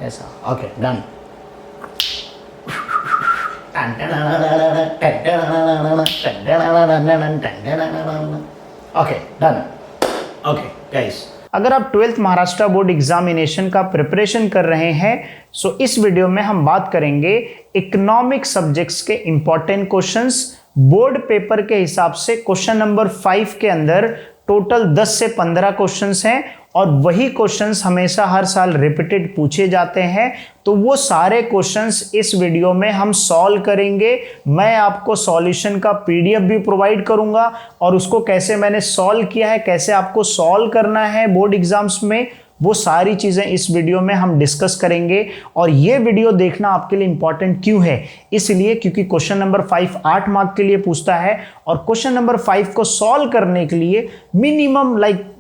ऐसा। Okay done. Okay done. Okay guys, अगर आप 12th महाराष्ट्र बोर्ड एग्जामिनेशन का प्रिपरेशन कर रहे हैं सो इस वीडियो में हम बात करेंगे इकोनॉमिक सब्जेक्ट्स के इंपॉर्टेंट क्वेश्चंस। बोर्ड पेपर के हिसाब से क्वेश्चन नंबर 5 के अंदर टोटल 10 से 15 क्वेश्चंस हैं और वही क्वेश्चंस हमेशा हर साल रिपीटेड पूछे जाते हैं। तो वो सारे क्वेश्चंस इस वीडियो में हम सॉल्व करेंगे। मैं आपको सॉल्यूशन का पीडीएफ भी प्रोवाइड करूंगा और उसको कैसे मैंने सॉल्व किया है, कैसे आपको सॉल्व करना है बोर्ड एग्जाम्स में, वो सारी चीजें इस वीडियो में हम डिस्कस करेंगे। और ये वीडियो देखना आपके लिए इंपॉर्टेंट क्यों है, इसलिए क्योंकि क्वेश्चन नंबर 5 8 मार्क के लिए पूछता है और क्वेश्चन नंबर 5 को सॉल्व करने के लिए मिनिमम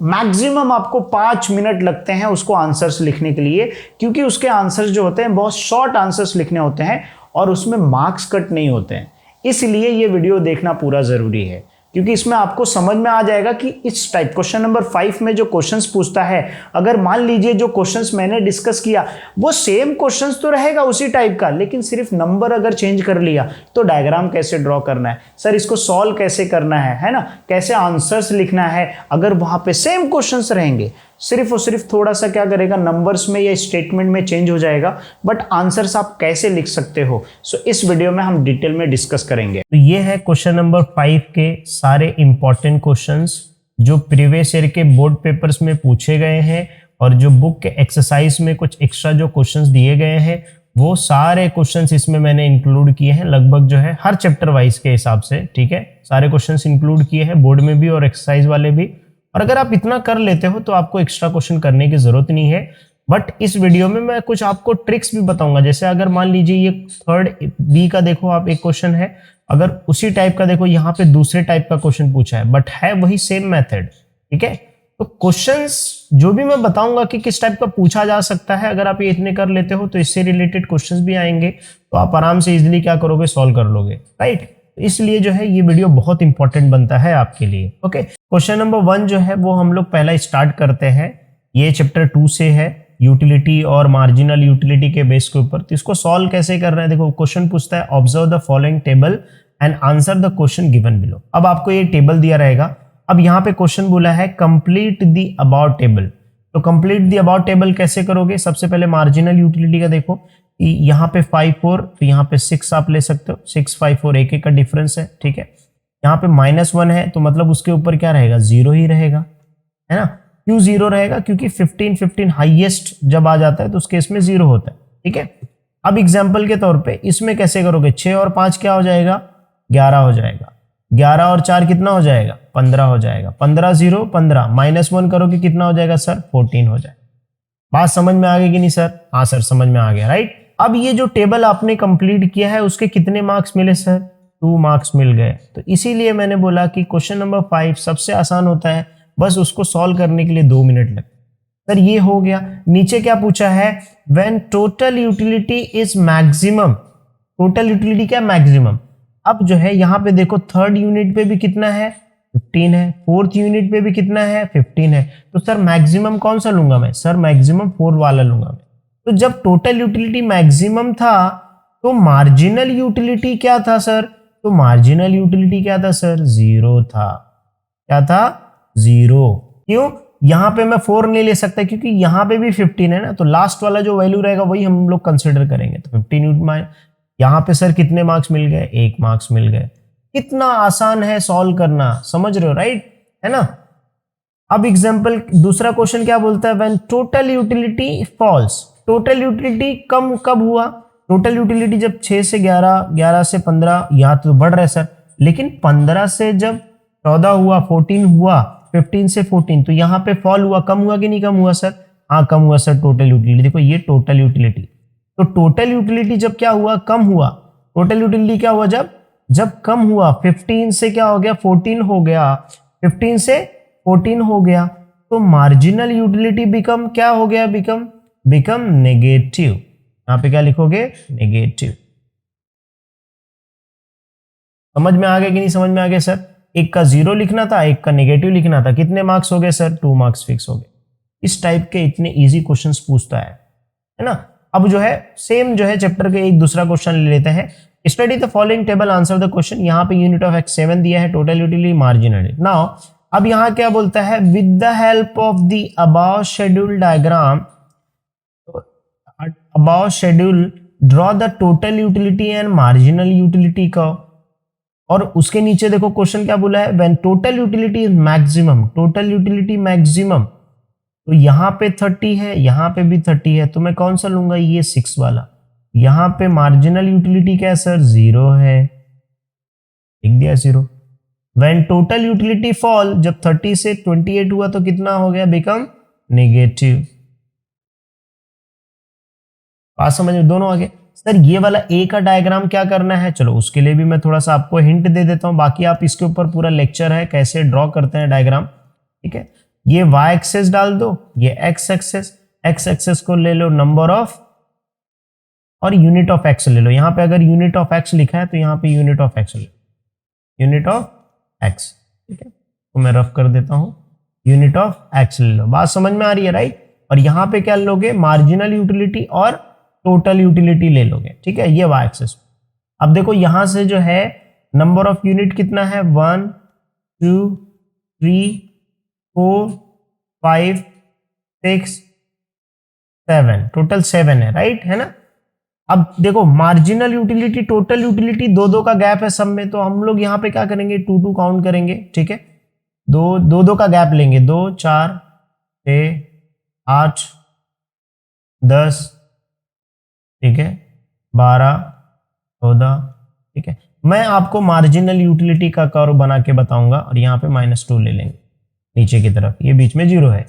मैक्सिमम आपको 5 मिनट लगते हैं उसको आंसर्स लिखने के लिए, क्योंकि उसके आंसर्स जो होते हैं बहुत शॉर्ट आंसर्स लिखने होते हैं और उसमें मार्क्स कट नहीं होते हैं। इसलिए ये वीडियो देखना पूरा जरूरी है, क्योंकि इसमें आपको समझ में आ जाएगा कि इस टाइप क्वेश्चन नंबर 5 में जो क्वेश्चंस पूछता है, अगर मान लीजिए जो क्वेश्चंस मैंने डिस्कस किया वो सेम क्वेश्चंस तो रहेगा उसी टाइप का, लेकिन सिर्फ नंबर अगर चेंज कर लिया तो डायग्राम कैसे ड्रॉ करना है सर, इसको सॉल्व कैसे करना है ना, कैसे आंसर्स लिखना है, अगर वहां पे सेम क्वेश्चंस रहेंगे, सिर्फ और सिर्फ थोड़ा सा क्या करेगा नंबर्स में या स्टेटमेंट में चेंज हो जाएगा, बट आंसर्स आप कैसे लिख सकते हो सो इस वीडियो में हम डिटेल में डिस्कस करेंगे। तो ये है क्वेश्चन नंबर 5 के सारे इंपॉर्टेंट क्वेश्चंस जो प्रीवियस ईयर के बोर्ड पेपर्स में पूछे गए हैं और जो बुक के एक्सरसाइज में कुछ एक्स्ट्रा जो क्वेश्चंस दिए गए हैं वो सारे क्वेश्चंस इसमें मैंने इंक्लूड किए हैं, लगभग जो है हर चैप्टर वाइज के हिसाब से, ठीक है, सारे क्वेश्चंस इंक्लूड किए हैं बोर्ड में भी और एक्सरसाइज वाले भी। और अगर आप इतना कर लेते हो तो आपको एक्स्ट्रा क्वेश्चन करने की जरूरत नहीं है। बट इस वीडियो में मैं कुछ आपको ट्रिक्स भी बताऊंगा, जैसे अगर मान लीजिए ये थर्ड बी का देखो आप एक क्वेश्चन है, अगर उसी टाइप का देखो यहाँ पे दूसरे टाइप का क्वेश्चन पूछा है बट है वही सेम मेथड, ठीक है। तो क्वेश्चंस जो भी मैं बताऊंगा कि किस टाइप का पूछा जा सकता है, अगर आप ये इतने कर लेते हो तो इससे रिलेटेड क्वेश्चंस भी आएंगे तो आप आराम से इजिली क्या करोगे, सॉल्व कर लोगे, राइट। इसलिए जो है ये वीडियो बहुत इंपॉर्टेंट बनता है आपके लिए। ओके, क्वेश्चन नंबर 1 जो है वो हम लोग पहला स्टार्ट करते हैं। ये चैप्टर 2 से है, यूटिलिटी और मार्जिनल यूटिलिटी के बेस के ऊपर। तो इसको सॉल्व कैसे करना है, देखो क्वेश्चन पूछता है observe the following table and answer the question given below. अब आपको ये टेबल दिया रहेगा, अब यहाँ पे क्वेश्चन बोला है कंप्लीट द अबाउट टेबल। तो कंप्लीट द अबाउट टेबल कैसे करोगे, सबसे पहले मार्जिनल यूटिलिटी का देखो, यहाँ पे 5 4 तो यहाँ पे 6 आप ले सकते हो, 6 5 4 एक का डिफरेंस है, ठीक है। यहाँ पे -1 है तो मतलब उसके ऊपर क्या रहेगा, 0 ही रहेगा, है ना। क्यों 0 रहेगा, क्योंकि 15 15 हाईएस्ट जब आ जाता है तो उस केस में 0 होता है, ठीक है। अब एग्जाम्पल के तौर पे इसमें कैसे करोगे, 6 और 5 क्या हो जाएगा, 11 हो जाएगा, 11 और 4 कितना हो जाएगा, 15 हो जाएगा, 15 0 15 -1 करोगे कितना हो जाएगा सर, 14 हो जाएगा। बात समझ में आ गई कि नहीं सर, हाँ सर समझ में आ गया, राइट। अब ये जो टेबल आपने कंप्लीट किया है उसके कितने मार्क्स मिले सर, 2 मार्क्स मिल गए। तो इसीलिए मैंने बोला कि क्वेश्चन नंबर 5 सबसे आसान होता है, बस उसको सॉल्व करने के लिए 2 मिनट लगते। सर ये हो गया। नीचे क्या पूछा है, when total utility is maximum, total utility क्या, मैक्सिमम। अब जो है यहाँ पे देखो थर्ड यूनिट पे भी कितना है, 15 है, फोर्थ यूनिट पे भी कितना है, 15 है। तो सर मैक्सिमम कौन सा लूंगा मैं, सर मैक्सिमम 4 वाला लूंगा मैं। तो जब टोटल यूटिलिटी मैक्सिमम था तो मार्जिनल यूटिलिटी क्या था सर, तो मार्जिनल यूटिलिटी क्या था सर, 0 था। क्या था, 0। क्यों, यहां पे मैं 4 नहीं ले सकता क्योंकि यहां पे भी 15 है ना, तो लास्ट वाला जो वैल्यू रहेगा वही हम लोग कंसिडर करेंगे। तो 15 यहां पे सर कितने मार्क्स मिल गए, 1 मार्क्स मिल गए। कितना आसान है सॉल्व करना, समझ रहे हो, राइट, है ना। अब एग्जांपल दूसरा क्वेश्चन क्या बोलता है, when total utility falls, total utility कम कब हुआ, टोटल यूटिलिटी जब 6 से 11, 11 से 15, यहाँ तो बढ़ रहा है सर, लेकिन 15 से जब 14 हुआ, 14 हुआ, 15 से 14, तो यहाँ पे फॉल हुआ, कम हुआ कि नहीं कम हुआ सर, हाँ कम हुआ सर। टोटल यूटिलिटी देखो, ये टोटल यूटिलिटी, तो टोटल यूटिलिटी जब क्या हुआ, कम हुआ, टोटल यूटिलिटी क्या हुआ, जब कम हुआ, 15 से क्या हो गया, 14 हो गया, 15 से 14 हो गया, तो मार्जिनल यूटिलिटी बिकम क्या हो गया, बिकम नेगेटिव। यहां पे क्या लिखोगे, नेगेटिव। समझ में आ गया कि नहीं समझ में आ गया सर, एक का 0 लिखना था, एक का नेगेटिव लिखना था, कितने मार्क्स हो गए सर, 2 मार्क्स फिक्स हो गए। इस टाइप के इतने इजी क्वेश्चंस पूछता है ना। अब जो है सेम जो है चैप्टर के एक दूसरा क्वेश्चन ले लेते हैं। Study the following table, answer the question. यहाँ पे यूनिट ऑफ एक्स 7 दिया है, टोटल यूटिलिटी, मार्जिनल। नाउ अब यहाँ क्या बोलता है, with the help of the above schedule diagram, above schedule draw the total utility and marginal utility का। और उसके नीचे देखो क्वेश्चन क्या बोला है, when total utility is maximum, total utility maximum, तो यहाँ पे 30 है, यहाँ पे भी 30 है, तो मैं कौन सा लूंगा, ये 6 वाला। यहाँ पे मार्जिनल यूटिलिटी क्या है सर, 0 है, लिख दिया 0। व्हेन टोटल यूटिलिटी फॉल, जब 30 से 28 हुआ तो कितना हो गया, बिकम नेगेटिव। बात समझ में, दोनों आगे। सर ये वाला ए का डायग्राम क्या करना है, चलो उसके लिए भी मैं थोड़ा सा आपको हिंट दे देता हूं, बाकी आप इसके ऊपर पूरा लेक्चर है कैसे ड्रॉ करते हैं डायग्राम, ठीक है। ये y एक्सेस डाल दो, ये x एक्सेस को ले लो नंबर ऑफ, और यूनिट ऑफ x ले लो। यहां पे अगर यूनिट ऑफ x लिखा है तो यहां पे यूनिट ऑफ x ले, यूनिट ऑफ x, ठीक है। तो मैं रफ कर देता हूं, यूनिट ऑफ x ले लो। बात समझ में आ रही है, राइट। और यहां पे क्या लोगे, मार्जिनल यूटिलिटी और टोटल यूटिलिटी ले लोगे, ठीक है, ये y एक्सेस। अब देखो यहां से जो है नंबर ऑफ यूनिट कितना है, 1 2 3 4 5 6 7, टोटल 7 है, राइट, है ना। अब देखो मार्जिनल यूटिलिटी टोटल यूटिलिटी दो का गैप है सब में, तो हम लोग यहाँ पे क्या करेंगे, 2 काउंट करेंगे, ठीक है। दो का गैप लेंगे, 2 4 6 8 10, ठीक है, 12 14, ठीक है। मैं आपको मार्जिनल यूटिलिटी का कर्व बना के बताऊंगा, और यहाँ पे -2 ले लेंगे नीचे की तरफ, ये बीच में 0 है।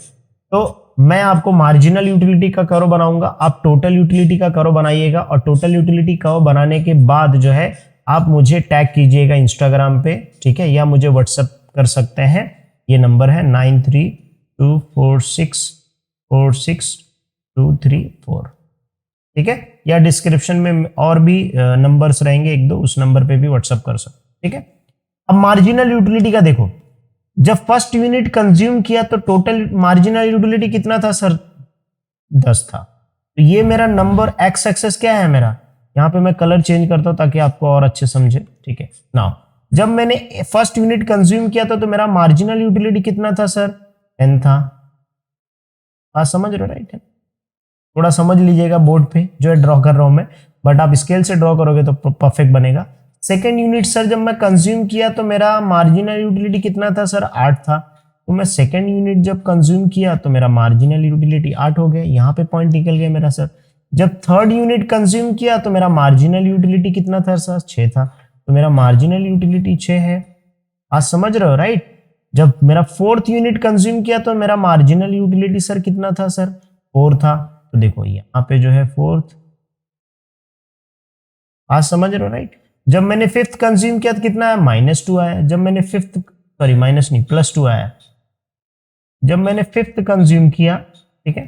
तो मैं आपको मार्जिनल यूटिलिटी का कर्व बनाऊंगा, आप टोटल यूटिलिटी का कर्व बनाइएगा, और टोटल यूटिलिटी कर्व बनाने के बाद जो है आप मुझे टैग कीजिएगा इंस्टाग्राम पे, ठीक है, या मुझे व्हाट्सएप कर सकते हैं। ये नंबर है 9324646234, ठीक है, या डिस्क्रिप्शन में और भी नंबर्स रहेंगे 1-2, उस नंबर पे भी व्हाट्सएप कर सकते, ठीक है। अब मार्जिनल यूटिलिटी का देखो, जब फर्स्ट यूनिट कंज्यूम किया तो टोटल मार्जिनल यूटिलिटी कितना था सर, 10 था। तो ये मेरा नंबर एक्स एक्सेस क्या है मेरा, यहाँ पे मैं कलर चेंज करता हूं ताकि आपको और अच्छे समझे, ठीक है। नाउ जब मैंने फर्स्ट यूनिट कंज्यूम किया था तो मेरा मार्जिनल यूटिलिटी कितना था सर, 10 था। बात समझ रहे हो, राइट है। थोड़ा समझ लीजिएगा बोर्ड पे जो है ड्रॉ कर रहा हूं मैं, बट आप स्केल से ड्रॉ करोगे तो परफेक्ट बनेगा। सेकेंड यूनिट सर जब मैं कंज्यूम किया तो मेरा मार्जिनल यूटिलिटी कितना था सर, 8 था। तो मैं सेकेंड यूनिट जब कंज्यूम किया तो मेरा मार्जिनल यूटिलिटी 8 हो गया, यहाँ पे पॉइंट निकल गया मेरा सर। जब थर्ड यूनिट कंज्यूम किया तो मेरा मार्जिनल यूटिलिटी कितना था सर, 6 था। तो मेरा मार्जिनल यूटिलिटी 6 है। आज समझ रहे हो, राइट। जब मेरा फोर्थ यूनिट कंज्यूम किया तो मेरा मार्जिनल यूटिलिटी सर कितना था सर, 4 था। तो देखो यहाँ पे जो है फोर्थ, आज समझ रहे हो, राइट। जब मैंने फिफ्थ कंज्यूम किया तो कितना है, -2 आया। जब मैंने फिफ्थ, सॉरी माइनस नहीं, +2 आया जब मैंने फिफ्थ कंज्यूम किया, ठीक है,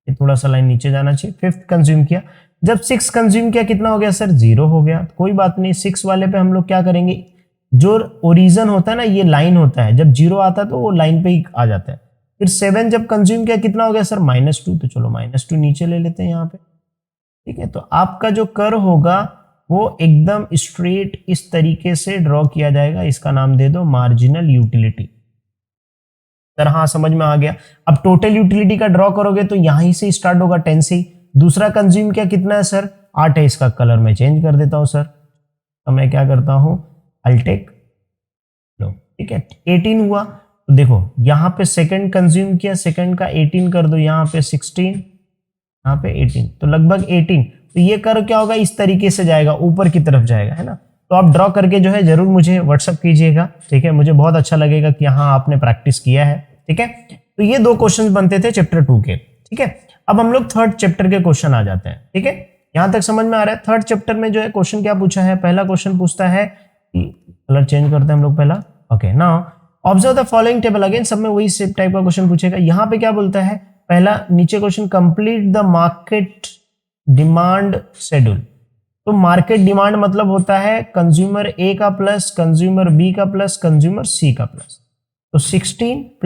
ये थोड़ा सा लाइन नीचे जाना चाहिए। फिफ्थ कंज्यूम किया, जब 6 कंज्यूम किया कितना हो गया सर, 0 हो गया। कोई बात नहीं, 6 वाले पे हम लोग क्या करेंगे, जो ओरिजिन होता है ना, ये लाइन होता है, जब 0 आता है तो वो लाइन पे ही आ जाता है। फिर 7 जब कंज्यूम किया कितना हो गया सर, -2। तो चलो -2 नीचे ले लेते हैं यहाँ पे, ठीक है। तो आपका जो कर्व होगा वो एकदम स्ट्रेट इस तरीके से ड्रॉ किया जाएगा। इसका नाम दे दो मार्जिनल यूटिलिटी। सर हाँ समझ में आ गया। अब टोटल यूटिलिटी का ड्रॉ करोगे तो यहीं से स्टार्ट होगा, 10 से ही। दूसरा कंज्यूम किया कितना है सर, 8 है। इसका कलर मैं चेंज कर देता हूं सर। तो मैं क्या करता हूं, अल्टेक लो, ठीक है, 18 हुआ। तो देखो यहाँ पे सेकंड कंज्यूम किया, सेकंड का 18 कर दो, यहाँ पे 16, यहाँ पे 18, तो लगभग 18। तो ये कर्व क्या होगा, इस तरीके से जाएगा, ऊपर की तरफ जाएगा, है ना। तो आप ड्रॉ करके जो है जरूर मुझे व्हाट्सअप कीजिएगा, ठीक है। मुझे बहुत अच्छा लगेगा कि हाँ आपने प्रैक्टिस किया है, ठीक है। तो ये 2 क्वेश्चन बनते थे चैप्टर 2 के, ठीक है। अब हम लोग थर्ड चैप्टर के क्वेश्चन आ जाते हैं, ठीक है। यहां तक समझ में आ रहा है। थर्ड चैप्टर में जो है क्वेश्चन क्या पूछा है, पहला क्वेश्चन पूछता है, कलर चेंज करते हैं हम लोग पहला, okay. Now observe the following table. Again सब में वही सेम टाइप का क्वेश्चन पूछेगा। यहाँ पे क्या बोलता है, पहला नीचे question, complete the market demand schedule. तो मार्केट डिमांड मतलब होता है कंज्यूमर ए का प्लस कंज्यूमर बी का प्लस कंज्यूमर सी का प्लस। तो 16 +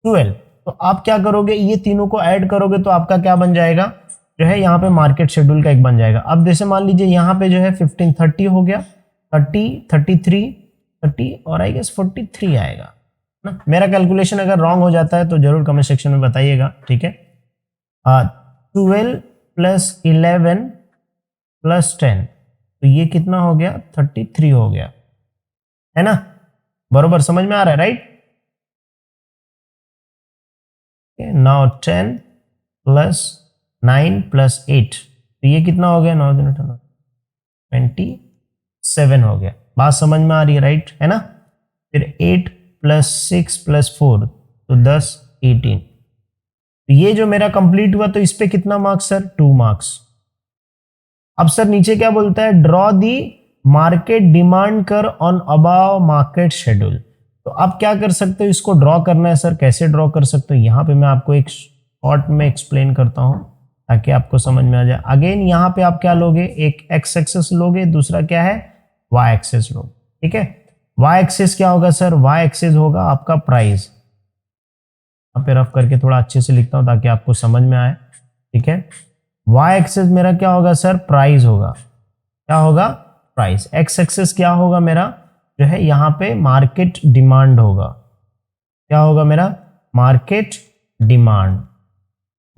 12। तो आप क्या करोगे, ये तीनों को ऐड करोगे तो आपका क्या बन जाएगा, जो है यहाँ पे मार्केट शेड्यूल का एक बन जाएगा। अब जैसे मान लीजिए यहाँ पे जो है 1530 हो गया, 30, 33, 30 और आई गेस 43 आएगा ना। मेरा कैलकुलेशन अगर रॉन्ग हो जाता है तो जरूर कमेंट सेक्शन में बताइएगा, ठीक है। 12 प्लस 11 प्लस 10, तो ये कितना हो गया, 33 हो गया, है ना। बरोबर समझ में आ रहा है, राइट। नाउ 10 प्लस 9 प्लस 8, तो ये कितना हो गया, 9 27 हो गया। बात समझ में आ रही है, राइट, है ना। फिर 8 प्लस 6 प्लस 4, तो 10, 18। तो ये जो मेरा कंप्लीट हुआ, तो इस पे कितना मार्क्स सर, 2 मार्क्स। अब सर नीचे क्या बोलता है, ड्रॉ दी मार्केट डिमांड कर ऑन अबाव मार्केट शेड्यूल। तो आप क्या कर सकते हो, इसको ड्रॉ करना है सर, कैसे ड्रॉ कर सकते हो, यहाँ पे मैं आपको एक शॉर्ट में एक्सप्लेन करता हूँ ताकि आपको समझ में आ जाए। अगेन यहाँ पे आप क्या लोगे, एक एक्स एक्सेस लोगे, दूसरा क्या है, वाई एक्सेस लोगे, ठीक है। वाई एक्सेस क्या होगा सर, वाई एक्सेस होगा आपका प्राइस। यहाँ पे रफ करके थोड़ा अच्छे से लिखता हूँ ताकि आपको समझ में आए, ठीक है। वाई एक्सेस मेरा क्या होगा सर, प्राइस होगा। क्या होगा, प्राइस। एक्स एक्सेस क्या होगा मेरा, जो है यहाँ पे मार्केट डिमांड होगा। क्या होगा मेरा, मार्केट डिमांड।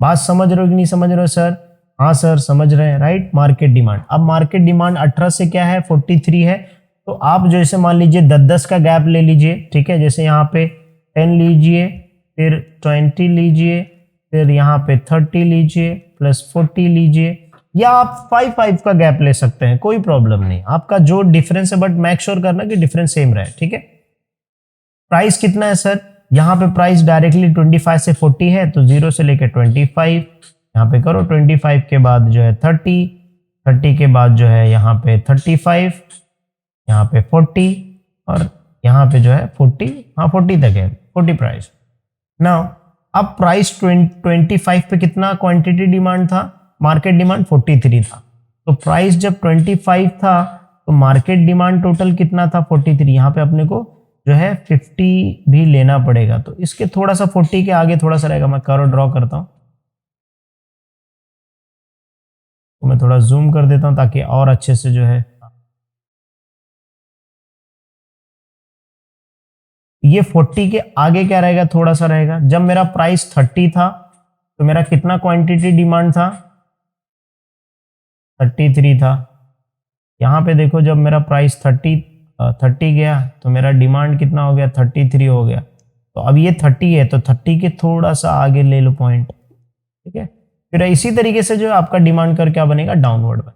बात समझ रहे हो कि नहीं समझ रहे हो सर, हाँ सर समझ रहे हैं, राइट। मार्केट डिमांड, अब मार्केट डिमांड 18 से क्या है, 43 है। तो आप जैसे मान लीजिए 10-10 का गैप ले लीजिए, ठीक है। जैसे यहाँ पे 10 लीजिए, फिर 20 लीजिए, फिर यहाँ पे 30 लीजिए, प्लस 40 लीजिए, या आप 5-5 का गैप ले सकते हैं, कोई प्रॉब्लम नहीं। आपका जो डिफरेंस है, बट मेक श्योर करना कि डिफरेंस सेम रहे, ठीक है। प्राइस कितना है सर, यहाँ पे प्राइस डायरेक्टली 25 से 40 है, तो 0 से लेकर 25, यहाँ पे करो 25 के बाद जो है 30, 30 के बाद जो है यहाँ पे 35, यहाँ पे 40 और यहाँ पे जो है 40, हाँ 40 तक है, 40 प्राइस। नाउ अब प्राइस 25 पे कितना क्वांटिटी डिमांड था, मार्केट डिमांड 43 था। तो प्राइस जब 25 था तो मार्केट डिमांड टोटल कितना था, 43। यहाँ पे अपने को जो है 50 भी लेना पड़ेगा, तो इसके थोड़ा सा 40 के आगे थोड़ा सा रहेगा। मैं करो ड्रॉ करता हूँ, तो मैं थोड़ा जूम कर देता हूँ ताकि और अच्छे से जो है, ये 40 के आगे क्या रहेगा, थोड़ा सा रहेगा। जब मेरा प्राइस 30 था तो मेरा कितना क्वांटिटी डिमांड था, 33 था। यहाँ पे देखो जब मेरा प्राइस 30 गया तो मेरा डिमांड कितना हो गया, 33 हो गया। तो अब ये 30 है, तो 30 के थोड़ा सा आगे ले लो पॉइंट, ठीक है। फिर इसी तरीके से जो आपका डिमांड कर क्या बनेगा, डाउनवर्ड बनेगा।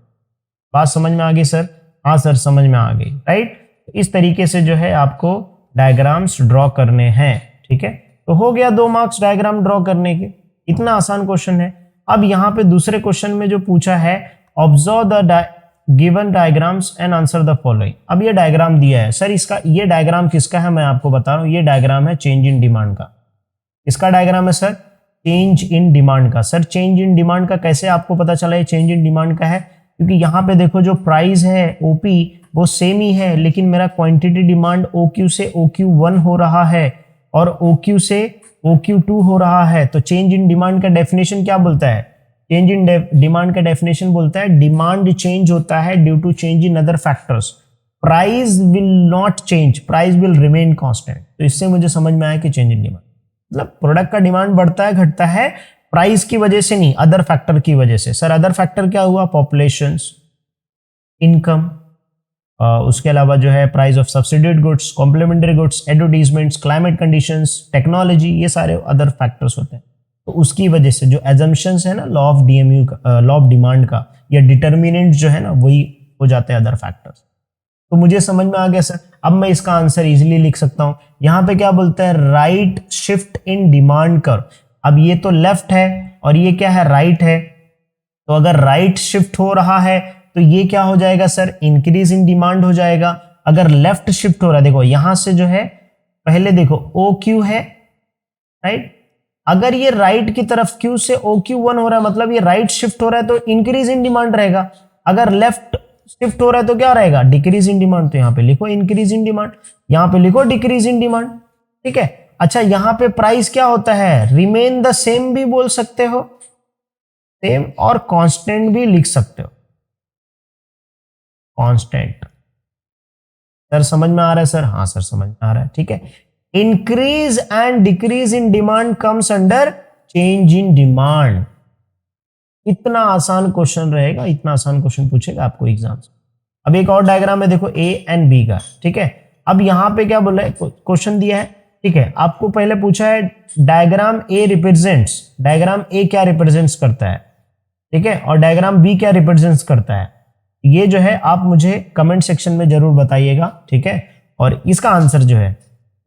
बात समझ में आ गई सर, हाँ सर समझ में आ गई, राइट। इस तरीके से जो है आपको डायग्राम्स ड्रॉ करने हैं, ठीक है। तो हो गया 2 मार्क्स डायग्राम ड्रॉ करने के, इतना आसान क्वेश्चन है। अब यहाँ पे दूसरे क्वेश्चन में जो पूछा है, observe the given diagrams and answer the following. अब ये डायग्राम दिया है सर, इसका ये डायग्राम किसका है, मैं आपको बता रहा हूँ। ये डायग्राम है चेंज इन डिमांड का। इसका डायग्राम है सर चेंज इन डिमांड का। सर चेंज इन डिमांड का कैसे आपको पता चला ये चेंज इन डिमांड का है, क्योंकि यहाँ पे देखो जो प्राइस है ओपी वो सेम ही है, लेकिन मेरा क्वांटिटी डिमांड OQ से OQ1 हो रहा है और OQ से OQ2 हो रहा है। तो चेंज इन डिमांड का डेफिनेशन क्या बोलता है, चेंज इन डिमांड का डेफिनेशन बोलता है डिमांड चेंज होता है due to change in other factors, price will not change, price will remain constant. तो इससे मुझे समझ में आया कि चेंज इन डिमांड मतलब प्रोडक्ट का डिमांड बढ़ता है घटता है प्राइस की वजह से नहीं, अदर फैक्टर की वजह से। सर अदर फैक्टर क्या हुआ, पॉपुलेशंस, इनकम, उसके अलावा जो है price of subsidised goods, complementary goods, advertisements, climate conditions, technology, ये सारे अदर फैक्टर्स होते हैं। तो उसकी वजह से जो एजम्पशंस है ना लॉ ऑफ DMU का, लॉ ऑफ डिमांड का, या डिटर्मिनेंट जो है ना वही हो जाते हैं अदर फैक्टर्स। तो मुझे समझ में आ गया सर। अब मैं इसका आंसर इजीली लिख सकता हूं। यहां पे क्या बोलता है, right shift in demand curve. अब ये तो लेफ्ट है और ये क्या है, राइट है। तो अगर राइट शिफ्ट हो रहा है तो ये क्या हो जाएगा सर, इंक्रीज इन डिमांड हो जाएगा। अगर लेफ्ट शिफ्ट हो रहा है, देखो यहां से जो है पहले देखो OQ है, राइट। अगर ये राइट की तरफ Q से OQ1 हो रहा है, मतलब ये राइट शिफ्ट हो रहा है तो इंक्रीज इन डिमांड रहेगा। अगर लेफ्ट शिफ्ट हो रहा है तो क्या रहेगा, डिक्रीज इन डिमांड। तो यहाँ पे लिखो इंक्रीज इन डिमांड, यहाँ पे लिखो डिक्रीज इन डिमांड, ठीक है। अच्छा यहाँ पे प्राइस क्या होता है, रिमेन द सेम भी बोल सकते हो, सेम, और कांस्टेंट भी लिख सकते हो, कांस्टेंट। सर समझ में आ रहा है सर? हाँ सर समझ में आ रहा है, ठीक है। Increase and decrease in demand comes under change in demand. इतना आसान क्वेश्चन रहेगा, इतना आसान क्वेश्चन पूछेगा आपको एग्जाम से। अब एक और डायग्राम है देखो ए एंड बी का, ठीक है। अब यहां पे क्या बोला है, क्वेश्चन दिया है, ठीक है। आपको पहले पूछा है diagram A represents, diagram A क्या रिप्रेजेंट्स करता है, ठीक है, और डायग्राम बी क्या रिप्रेजेंट्स करता है। ये जो है आप मुझे कमेंट सेक्शन में जरूर बताइएगा, ठीक है। और इसका आंसर जो है,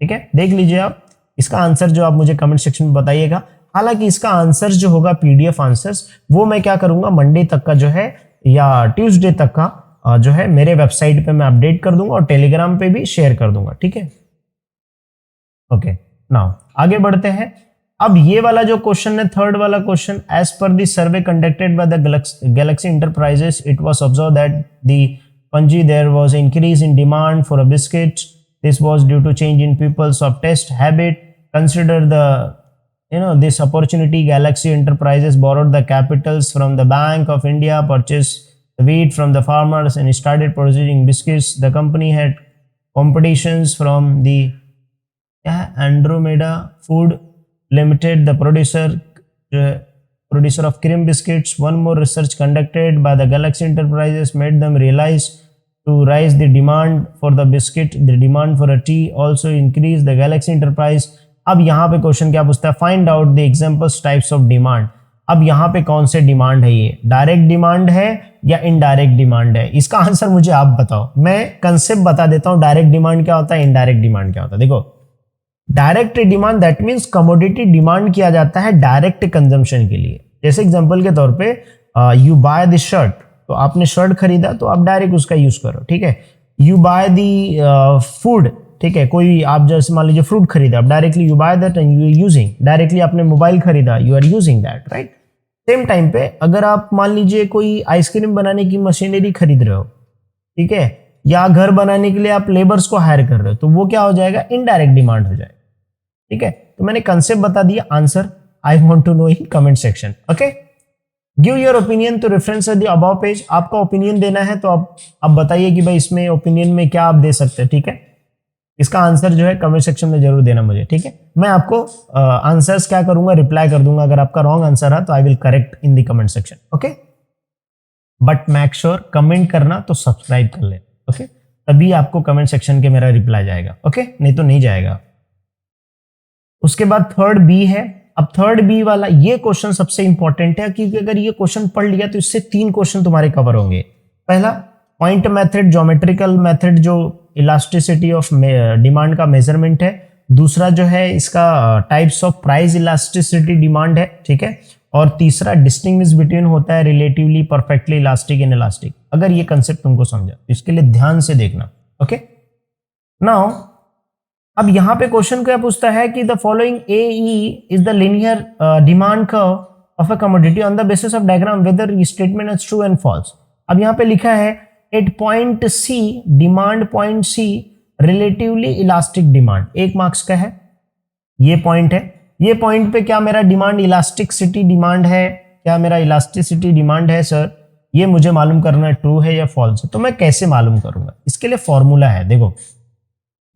ठीक है, देख लीजिए आप, इसका आंसर जो आप मुझे कमेंट सेक्शन में बताइएगा। हालांकि इसका आंसर जो होगा पीडीएफ आंसर्स, वो मैं क्या करूंगा मंडे तक का जो है या ट्यूसडे तक का जो है मेरे वेबसाइट पे मैं अपडेट कर दूंगा और टेलीग्राम पे भी शेयर कर दूंगा, ठीक है। ओके, नाउ आगे बढ़ते हैं। अब ये वाला जो क्वेश्चन है, थर्ड वाला question, as per the survey conducted by the Galaxy Enterprises it was observe that the Panji there was an increase in demand for a biscuit. This was due to change in people's of taste habit. Consider this opportunity. Galaxy Enterprises borrowed the capitals from the Bank of India, purchased the wheat from the farmers, and started producing biscuits. The company had competitions from the Andromeda Food Limited, the producer of cream biscuits. One more research conducted by the Galaxy Enterprises made them realize to rise the demand for the biscuit, the demand for a tea also increased. The Galaxy Enterprise. अब यहाँ पे question क्या पूछता है, find out the examples types of demand. अब यहाँ पे कौन से डिमांड है, ये डायरेक्ट डिमांड है या इनडायरेक्ट डिमांड है? इसका आंसर मुझे आप बताओ। मैं कंसेप्ट बता देता हूँ, डायरेक्ट डिमांड क्या होता है, इनडायरेक्ट डिमांड क्या होता है। देखो, direct demand that means commodity demand किया जाता है डायरेक्ट कंजम्पशन के लिए। जैसे एग्जांपल के तौर पे यू बाय द शर्ट, तो आपने शर्ट खरीदा तो आप डायरेक्ट उसका यूज करो, ठीक है। यू बाय द फूड, ठीक है, कोई आप जैसे मान लीजिए फ्रूट खरीदा, आप directly you buy that and you are using. Directly आपने मोबाइल खरीदा, you are using that, right. Same time पे अगर आप मान लीजिए कोई आइसक्रीम बनाने की मशीनरी खरीद रहे हो, ठीक है, या घर बनाने के लिए आप लेबर्स को हायर कर रहे हो, तो वो क्या हो जाएगा, इनडायरेक्ट डिमांड हो जाएगा, ठीक है। तो मैंने कंसेप्ट बता दिया, answer I want to know in comment section. Okay, give your opinion to reference the above page. आपका ओपिनियन देना है तो आप बताइए कि भाई इसमें ओपिनियन में क्या आप दे सकते हैं, ठीक है। इसका आंसर जो है कमेंट सेक्शन में जरूर देना मुझे, ठीक है। मैं आपको आंसर्स क्या करूंगा, रिप्लाई कर दूंगा। अगर आपका रॉन्ग आंसर है तो I will correct in the comment section, okay. But make sure comment करना तो सब्सक्राइब कर ले, ओके, तभी आपको कमेंट सेक्शन के मेरा रिप्लाई जाएगा, ओके, नहीं तो नहीं जाएगा। उसके बाद थर्ड बी है। अब थर्ड बी वाला ये क्वेश्चन सबसे इंपॉर्टेंट है, क्योंकि अगर ये क्वेश्चन पढ़ लिया तो इससे 3 क्वेश्चन तुम्हारे कवर होंगे। पहला पॉइंट मेथड, ज्योमेट्रिकल मेथड, जो इलास्टिसिटी ऑफ डिमांड का मेजरमेंट है। दूसरा जो है इसका types of price elasticity demand है, ठीक है। और तीसरा डिस्टिंग्विश बिटवीन होता है relatively, perfectly elastic, in elastic. अगर ये कंसेप्ट तुमको समझा तो इसके लिए ध्यान से देखना, ओके। नाउ अब यहां पे क्वेश्चन क्या पूछता है कि the following A E is the linear demand curve of a commodity on the basis of diagram whether statement is true and false. अब यहां पे लिखा है at point C, demand point C relatively elastic demand, 1 marks का है, ये point है। ये पॉइंट पे क्या मेरा डिमांड इलास्टिसिटी डिमांड है, क्या मेरा इलास्टिसिटी डिमांड है सर, ये मुझे मालूम करना है ट्रू है या फॉल्स है। तो मैं कैसे मालूम करूंगा, इसके लिए फॉर्मूला है। देखो,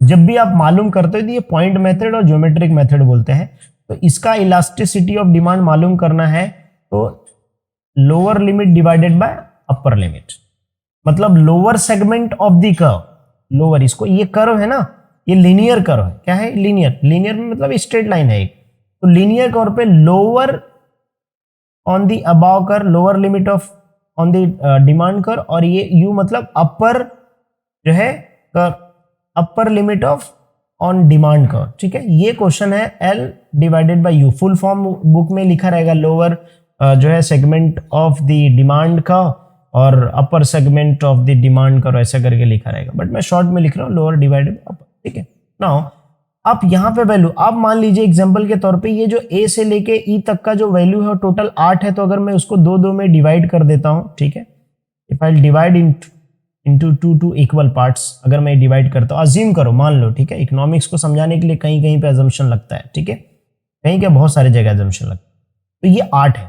जब भी आप मालूम करते हो तो ये पॉइंट मेथड और ज्योमेट्रिक मेथड बोलते हैं। तो इसका इलास्टिसिटी ऑफ डिमांड मालूम करना है तो lower limit divided by upper limit, मतलब lower segment of the curve, lower, इसको ये कर्व है ना, ये लीनियर कर्व है। क्या है, लीनियर, लीनियर में मतलब स्ट्रेट लाइन है एक। तो लीनियर कर्व पे lower on the above curve, lower limit of on the demand curve, और ये यू मतलब अपर जो है curve, upper limit of on demand curve, ठीक है। ये क्वेश्चन है L divided by U। Full form book में लिखा रहेगा लोअर जो है सेगमेंट ऑफ द डिमांड का और upper segment of the demand curve, ऐसा करके लिखा रहेगा, बट मैं शॉर्ट में लिख रहा हूँ लोअर डिवाइडेड बाय अपर, ठीक है। नाउ आप यहाँ पे वैल्यू, आप मान लीजिए एग्जांपल के तौर पे ये जो A से लेके E तक का जो वैल्यू है टोटल 8 है, तो अगर मैं उसको 2 में डिवाइड कर देता हूँ, ठीक है, if I divide into 2 equal parts, अगर मैं डिवाइड करता हूँ, अज्यूम करो, मान लो, ठीक है, इकोनॉमिक्स को समझाने के लिए कहीं कहीं पे अजम्पशन लगता है, ठीक है, कहीं क्या बहुत सारी जगह अजम्पशन लगता है। तो ये 8 है,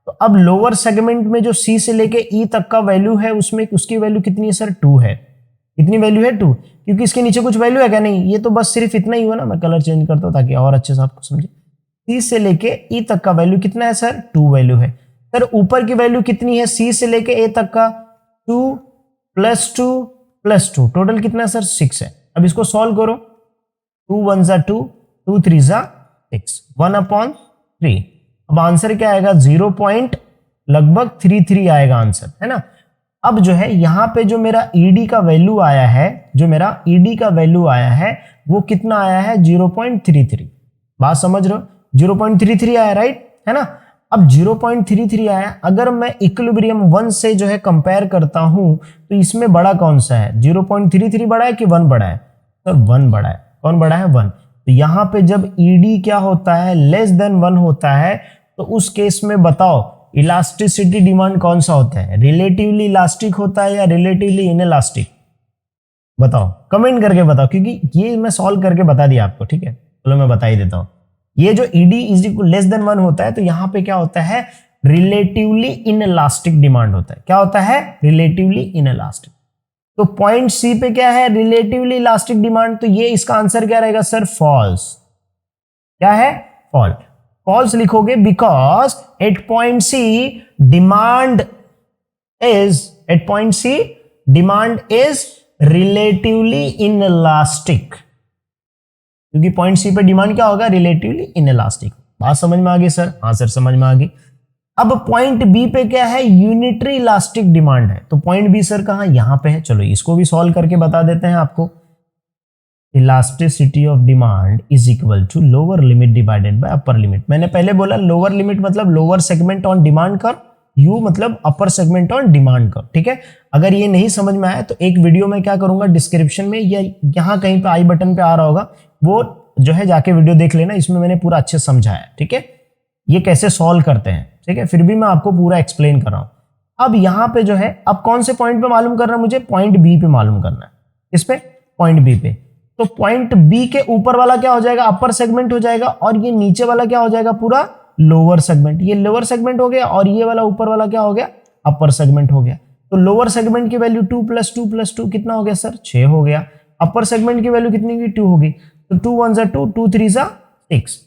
तो तो अब लोअर सेगमेंट में जो सी से लेके ई तक का वैल्यू है उसमें उसकी वैल्यू कितनी है सर? 2 है। कितनी वैल्यू है? 2। क्योंकि इसके नीचे कुछ वैल्यू है क्या? नहीं, ये तो बस सिर्फ इतना ही हुआ ना। मैं कलर चेंज करता हूं ताकि और अच्छे से आपको समझे। सी से लेके ई तक का वैल्यू कितना है सर? 2 वैल्यू है। सर ऊपर की वैल्यू कितनी है सी से लेके ए तक का? 2 + 2 + 2 टोटल कितना है सर? 6 है। अब इसको सॉल्व करो। 2 × 1 = 2, 2 × 3 = 6, 1/3। अब आंसर क्या आएगा? 0.33 आएगा आंसर, है ना। अब जो है यहां पे जो मेरा ईडी का वैल्यू आया है, जो मेरा ईडी का वैल्यू आया है वो कितना आया है? 0.33। बात समझ रहे हो? 0.33 आया, राइट, है ना। अब 0.33 आया, अगर मैं इक्विलिब्रियम 1 से जो है कंपेयर करता हूं तो इसमें बड़ा कौन सा है? 0.33 बड़ा है कि 1 बड़ा है? सर 1 बड़ा है। कौन बड़ा है? 1। तो यहां पे जब ईडी क्या होता है? <<1 होता है, तो उस केस में बताओ इलास्टिसिटी डिमांड कौन सा होता है? रिलेटिवली इलास्टिक होता है या रिलेटिवली इनइलास्टिक? बताओ, कमेंट करके बताओ, क्योंकि ये मैं सॉल्व करके बता दिया आपको, ठीक है। चलो मैं बता ही देता हूं। ये जो ईडी <<1 होता है तो यहां पे क्या होता है? रिलेटिवली इनइलास्टिक डिमांड होता है। क्या होता है? Relatively inelastic. तो पॉइंट सी पे क्या है? Relatively elastic demand. तो ये इसका आंसर क्या रहेगा सर? फॉल्स। क्या है? फॉल्स। फॉल्स लिखोगे because at point C demand is relatively inelastic. क्योंकि पॉइंट सी पे डिमांड क्या होगा? Relatively inelastic. बात समझ में आ गई सर? हाँ सर, समझ में आ गई। अब पॉइंट बी पे क्या है? यूनिटरी इलास्टिक डिमांड है। तो पॉइंट बी सर कहां? यहां पे है। चलो इसको भी सॉल्व करके बता देते हैं आपको। Elasticity of demand is equal to lower limit divided by upper limit. मैंने पहले बोला लोअर लिमिट मतलब lower segment on demand curve, U मतलब upper segment on demand curve, ठीक है। अगर ये नहीं समझ में आया तो एक वीडियो में क्या करूंगा, डिस्क्रिप्शन में या यहाँ कहीं पे आई बटन पे आ रहा होगा, वो जो है जाके वीडियो देख लेना। इसमें मैंने पूरा अच्छे से समझाया, ठीक है, ये कैसे सॉल्व करते हैं, ठीक है। फिर भी मैं आपको पूरा एक्सप्लेन कर रहा हूं। अब यहां पे जो है, अब कौन से पॉइंट पे मालूम करना है मुझे? पॉइंट बी पे मालूम करना है। इस पे पॉइंट बी पे। तो पॉइंट बी के ऊपर वाला क्या हो जाएगा? अपर सेगमेंट हो जाएगा, और ये नीचे वाला क्या हो जाएगा? पूरा लोअर सेगमेंट। ये लोअर सेगमेंट हो गया, और ये वाला ऊपर वाला क्या हो गया? अपर सेगमेंट हो गया। तो लोअर सेगमेंट की वैल्यू 2 + 2 + 2 कितना हो गया सर? 6 हो गया। अपर सेगमेंट की वैल्यू कितनी की? 2 होगी। तो 2 × 1 = 2, 2 × 3 = 6।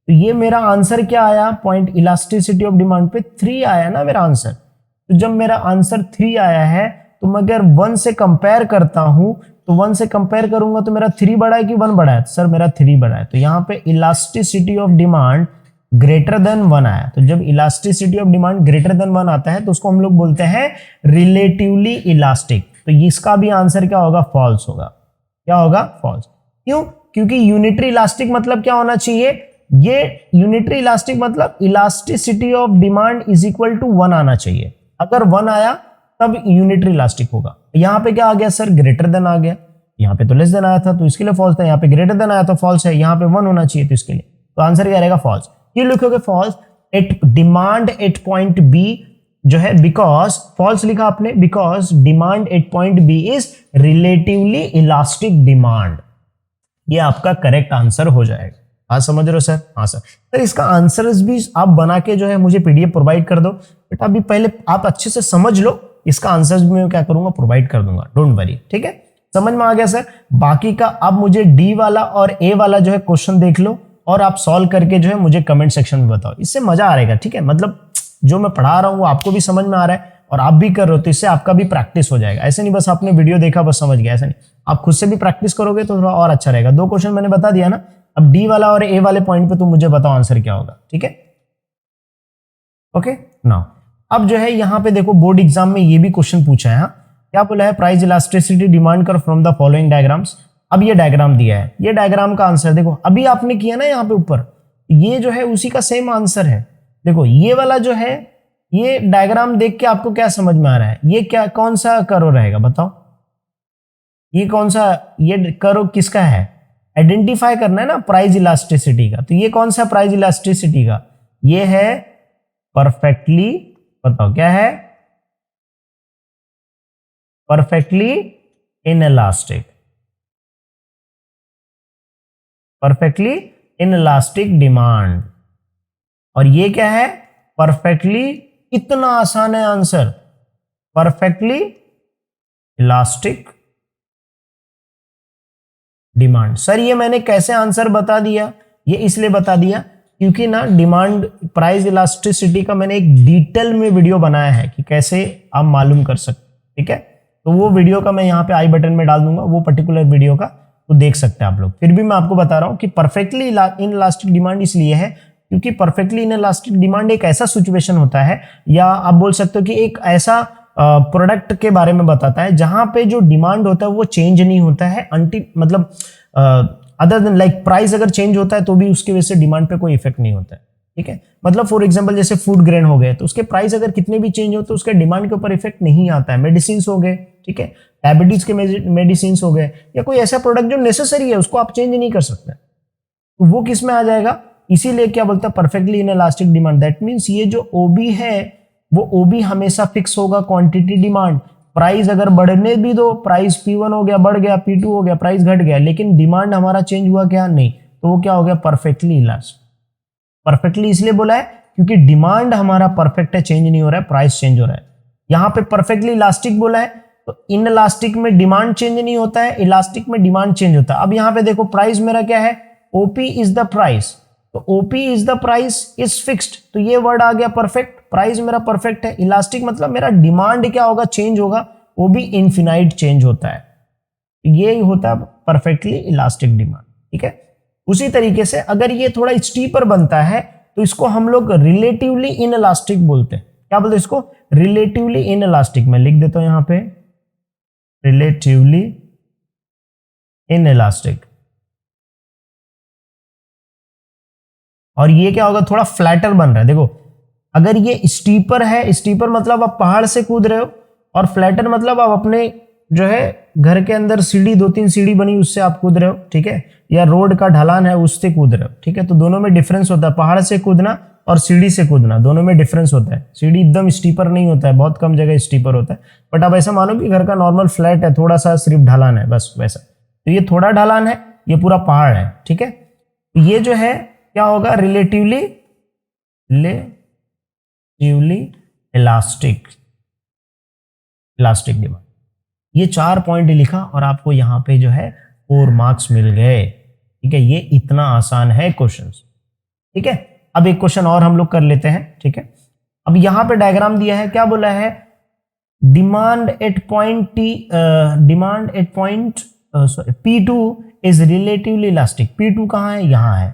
तो ये मेरा आंसर क्या आया? पॉइंट इलास्टिसिटी ऑफ डिमांड पे 3 आया ना मेरा आंसर। तो जब मेरा आंसर 3 आया है, तो मैं अगर 1 से कंपेयर करता हूं, तो 1 से कंपेयर करूंगा तो मेरा 3 बड़ा है कि 1 बड़ा है? सर मेरा 3 बड़ा है। तो यहां पे elasticity of demand greater than 1 आया। तो जब elasticity of demand greater than 1 आता है तो उसको हम लोग बोलते हैं रिलेटिवली इलास्टिक। तो इसका भी आंसर क्या होगा? फॉल्स होगा। क्या होगा? फॉल्स। क्यों? क्योंकि यूनिटरी इलास्टिक मतलब क्या होना चाहिए? ये यूनिटरी इलास्टिक मतलब elasticity of demand is equal to 1 आना चाहिए। अगर 1 आया तब यूनिटरी इलास्टिक होगा। यहां पे क्या आ गया सर? ग्रेटर देन आ गया। यहां पे तो लेस देन आया था तो इसके लिए फॉल्स था। यहां पे ग्रेटर देन आया तो फॉल्स है। यहां पे 1 होना चाहिए तो इसके लिए तो आंसर क्या रहेगा? फॉल्स। ये लिखोगे false at demand at point B जो है, बिकॉज फॉल्स लिखा आपने, because demand at point B is relatively elastic demand. ये आपका करेक्ट आंसर हो जाएगा। हाँ समझ रहे हो सर? हाँ सर। सर इसका आंसर्स भी आप बना के जो है मुझे पीडीएफ प्रोवाइड कर दो। बेटा अभी पहले आप अच्छे से समझ लो, इसका आंसर्स भी मैं क्या करूंगा? प्रोवाइड कर दूंगा, डोंट वरी, ठीक है। समझ में आ गया सर? बाकी का अब मुझे डी वाला और ए वाला जो है क्वेश्चन देख लो, और आप सॉल्व करके जो है मुझे कमेंट सेक्शन में बताओ। इससे मजा आ रहेगा, ठीक है। मतलब जो मैं पढ़ा रहा हूँ वो आपको भी समझ में आ रहा है और आप भी कर रहे हो, तो इससे आपका भी प्रैक्टिस हो जाएगा। ऐसे नहीं बस आपने वीडियो देखा बस समझ गया, ऐसा नहीं। आप खुद से भी प्रैक्टिस करोगे तो थोड़ा और अच्छा रहेगा। 2 क्वेश्चन मैंने बता दिया ना। अब डी वाला और ए वाले पॉइंट पे तुम मुझे बताओ आंसर क्या होगा, ठीक है। ओके नाउ अब जो है यहाँ पे देखो, बोर्ड एग्जाम में ये भी क्वेश्चन पूछा है। हाँ क्या बोला है? Price elasticity demand curve from the following diagrams. अब ये डायग्राम दिया है, ये डायग्राम का आंसर देखो। अभी आपने किया ना यहाँ पे ऊपर, ये जो है उसी का सेम आंसर है। देखो ये वाला जो है, ये डायग्राम देख के आपको क्या समझ में आ रहा है? ये क्या, कौन सा कर्व रहेगा बताओ? ये कौन सा, ये कर्व किसका है? आइडेंटिफाई करना है ना प्राइस इलास्टिसिटी का। तो ये कौन सा प्राइस इलास्टिसिटी का? ये है परफेक्टली, बताओ क्या है? Perfectly inelastic. Perfectly inelastic demand. और ये क्या है? परफेक्टली इतना आसान है answer, perfectly elastic demand. Sir ये मैंने कैसे आंसर बता दिया? ये इसलिए बता दिया क्योंकि ना डिमांड प्राइस इलास्टिसिटी का मैंने एक डिटेल में वीडियो बनाया है कि कैसे आप मालूम कर सकते, ठीक है। तो वो वीडियो का मैं यहाँ पे आई बटन में डाल दूंगा, वो पर्टिकुलर वीडियो का तो देख सकते हैं आप लोग। फिर भी मैं आपको बता रहा हूँ कि परफेक्टली इन इलास्टिक डिमांड इसलिए है क्योंकि परफेक्टली इन इलास्टिक डिमांड एक ऐसा सिचुएशन होता है, या आप बोल सकते हो कि एक ऐसा प्रोडक्ट के बारे में बताता है जहां पे जो डिमांड होता है वो चेंज नहीं होता है मतलब अदर देन लाइक प्राइस अगर चेंज होता है तो भी उसकी वजह से डिमांड पे कोई इफेक्ट नहीं होता है, ठीक है। मतलब फॉर एग्जांपल जैसे फूड ग्रेन हो गए तो उसके प्राइस अगर कितने भी चेंज हो तो उसके डिमांड के ऊपर इफेक्ट नहीं आता है। मेडिसिन हो गए, ठीक है, डायबिटीज के मेडिसिन हो गए, या कोई ऐसा प्रोडक्ट जो नेसेसरी है उसको आप चेंज नहीं कर सकते, तो वो किस में आ जाएगा? इसीलिए क्या बोलता है perfectly in elastic demand. That means ये जो ओबी है वो ओबी हमेशा फिक्स होगा, क्वांटिटी डिमांड। प्राइस अगर बढ़ने भी दो, प्राइस P1 हो गया बढ़ गया, P2 हो गया प्राइस घट गया, लेकिन डिमांड हमारा चेंज हुआ क्या? नहीं। तो वो क्या हो गया? Perfectly elastic. परफेक्टली इसलिए बोला है क्योंकि डिमांड हमारा परफेक्ट है, चेंज नहीं हो रहा है, प्राइस चेंज हो रहा है। यहां पे परफेक्टली इलास्टिक बोला है तो इन इलास्टिक में डिमांड चेंज नहीं होता है, इलास्टिक में डिमांड चेंज होता है। अब यहां पे देखो प्राइस मेरा क्या है? ओपी इज द प्राइस, तो OP is the price is fixed, तो ये वर्ड आ गया परफेक्ट। प्राइस मेरा परफेक्ट है, इलास्टिक मतलब मेरा डिमांड क्या होगा? चेंज होगा, वो भी इनफिनाइट चेंज होता है। ये होता है परफेक्टली इलास्टिक डिमांड, ठीक है। उसी तरीके से अगर ये थोड़ा स्टीपर बनता है तो इसको हम लोग रिलेटिवली इन इलास्टिक बोलते हैं। क्या बोलते हैं इसको? Relatively in elastic. मैं लिख देता हूं यहां पे रिलेटिवली इन इलास्टिक। और ये क्या होगा? थोड़ा फ्लैटर बन रहा है। देखो अगर ये स्टीपर है, स्टीपर मतलब आप पहाड़ से कूद रहे हो, और फ्लैटर मतलब आप अपने जो है घर के अंदर सीढ़ी, 2-3 सीढ़ी बनी उससे आप कूद रहे हो, ठीक है, या रोड का ढलान है उससे कूद रहे हो, ठीक है। तो दोनों में डिफरेंस होता है, पहाड़ से कूदना और सीढ़ी से कूदना, दोनों में डिफरेंस होता है। सीढ़ी एकदम स्टीपर नहीं होता है, बहुत कम जगह स्टीपर होता है, बट आप ऐसा मानो कि घर का नॉर्मल फ्लैट है, थोड़ा सा सिर्फ ढलान है, बस वैसा। तो ये थोड़ा ढलान है, ये पूरा पहाड़ है, ठीक है। ये जो है क्या होगा? Relatively elastic demand. ये 4 पॉइंट लिखा और आपको यहां पे जो है 4 मार्क्स मिल गए, ठीक है। ये इतना आसान है क्वेश्चन, ठीक है। अब एक क्वेश्चन और हम लोग कर लेते हैं, ठीक है। अब यहां पे डायग्राम दिया है, क्या बोला है? Demand at point P2 is relatively elastic. P2 कहां है? यहां है,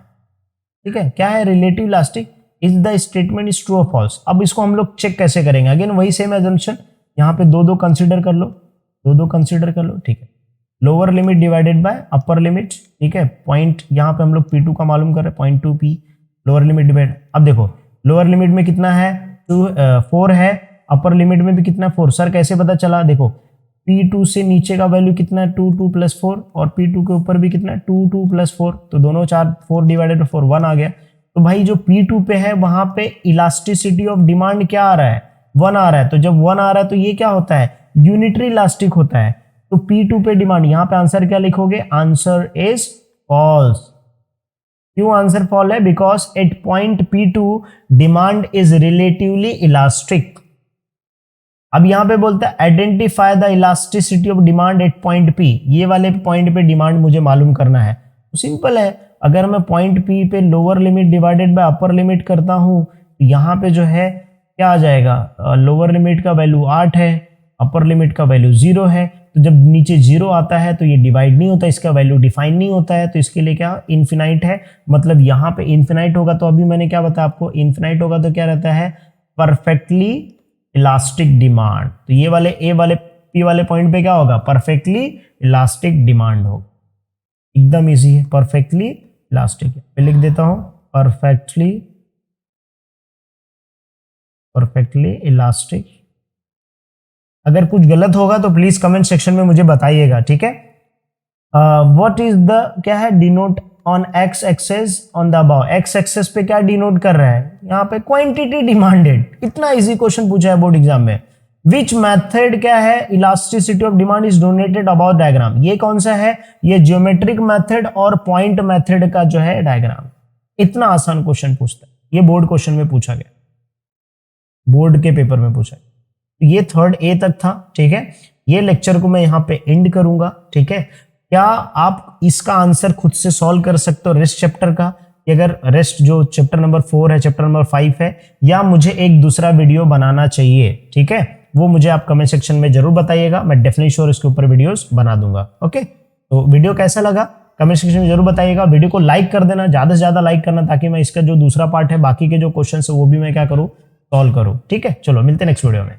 ठीक है। क्या है? Relative elastic. Is the statement is true और फॉल्स। अब इसको हम लोग चेक कैसे करेंगे? अगेन वही सेम एजम्पशन, यहाँ पे 2-2 कंसीडर कर लो, 2-2 कंसीडर कर लो, ठीक है। Lower limit divided by upper limit, ठीक है। पॉइंट यहाँ पे हम लोग P2 का मालूम कर रहे हैं, 0.2P लोअर लिमिट डिवाइड। अब देखो लोअर लिमिट में कितना है? 4 है, अपर लिमिट में भी कितना? 4। सर कैसे पता चला? देखो P2 से नीचे का वैल्यू कितना है? 2 + 4, और P2 के ऊपर भी कितना है? 2 + 4, तो दोनों 4 डिवाइडेड 4 1 आ गया। तो भाई जो P2 पे है वहां पे इलास्टिसिटी ऑफ डिमांड क्या आ रहा है? 1 आ रहा है। तो जब 1 आ रहा है तो ये क्या होता है? यूनिटरी इलास्टिक होता है। तो P2 पे डिमांड, यहां पे आंसर क्या लिखोगे? Answer is false. क्यों आंसर फॉल है? Because at point P2 demand is relatively elastic. अब यहां पे बोलता है identify the elasticity of demand at point P। ये वाले पॉइंट पे डिमांड मुझे मालूम करना है। तो सिंपल है, अगर मैं पॉइंट P पे lower limit divided by upper limit करता हूं तो यहां पे जो है क्या आ जाएगा? लोअर लिमिट का वैल्यू 8 है, अपर लिमिट का वैल्यू 0 है। तो जब नीचे 0 आता है तो ये डिवाइड नहीं होता, इसका वैल्यू डिफाइन नहीं होता है, तो इसके लिए क्या? इन्फिनाइट है। मतलब यहाँ पे इन्फिनाइट होगा तो अभी मैंने क्या बताया आपको? इन्फिनाइट होगा तो क्या रहता है? Perfectly elastic demand. तो ये वाले ए वाले P वाले पॉइंट पे क्या होगा? परफेक्टली इलास्टिक डिमांड होगा। एकदम इजी है, परफेक्टली इलास्टिक है। मैं लिख देता हूं परफेक्टली इलास्टिक। अगर कुछ गलत होगा तो प्लीज कमेंट सेक्शन में मुझे बताइएगा, ठीक है। व्हाट इज द क्या है? Denote on X axis on the above. X axis पे क्या डिनोट कर रहा है? यहाँ पे क्वांटिटी डिमांडेड। इतना इजी क्वेश्चन पूछा है बोर्ड एग्जाम में। विच मेथड क्या है? Elasticity of demand is denoted about diagram. ये कौन सा है? ये ज्योमेट्रिक मेथड और पॉइंट मेथड का जो है डायग्राम। इतना आसान क्वेश्चन पूछता है, ये बोर्ड क्वेश्चन में पूछा गया। बोर्ड के पेपर में पूछा है। ये थर्ड ए तक था, ठीक है। ये लेक्चर को मैं यहाँ पे एंड करूंगा, ठीक है। क्या आप इसका आंसर खुद से सॉल्व कर सकते हो रेस्ट चैप्टर का, कि अगर रेस्ट जो चैप्टर नंबर 4 है, चैप्टर नंबर 5 है, या मुझे एक दूसरा वीडियो बनाना चाहिए, ठीक है। वो मुझे आप कमेंट सेक्शन में जरूर बताइएगा, मैं डेफिनेटली श्योर इसके ऊपर वीडियोस बना दूंगा। ओके, तो वीडियो कैसा लगा कमेंट सेक्शन में जरूर बताइएगा। वीडियो को लाइक कर देना, ज्यादा से ज्यादा लाइक करना, ताकि मैं इसका जो दूसरा पार्ट है, बाकी के जो क्वेश्चन है वो भी मैं क्या करूँ, सॉल्व करूँ, ठीक है। चलो मिलते हैं नेक्स्ट वीडियो में।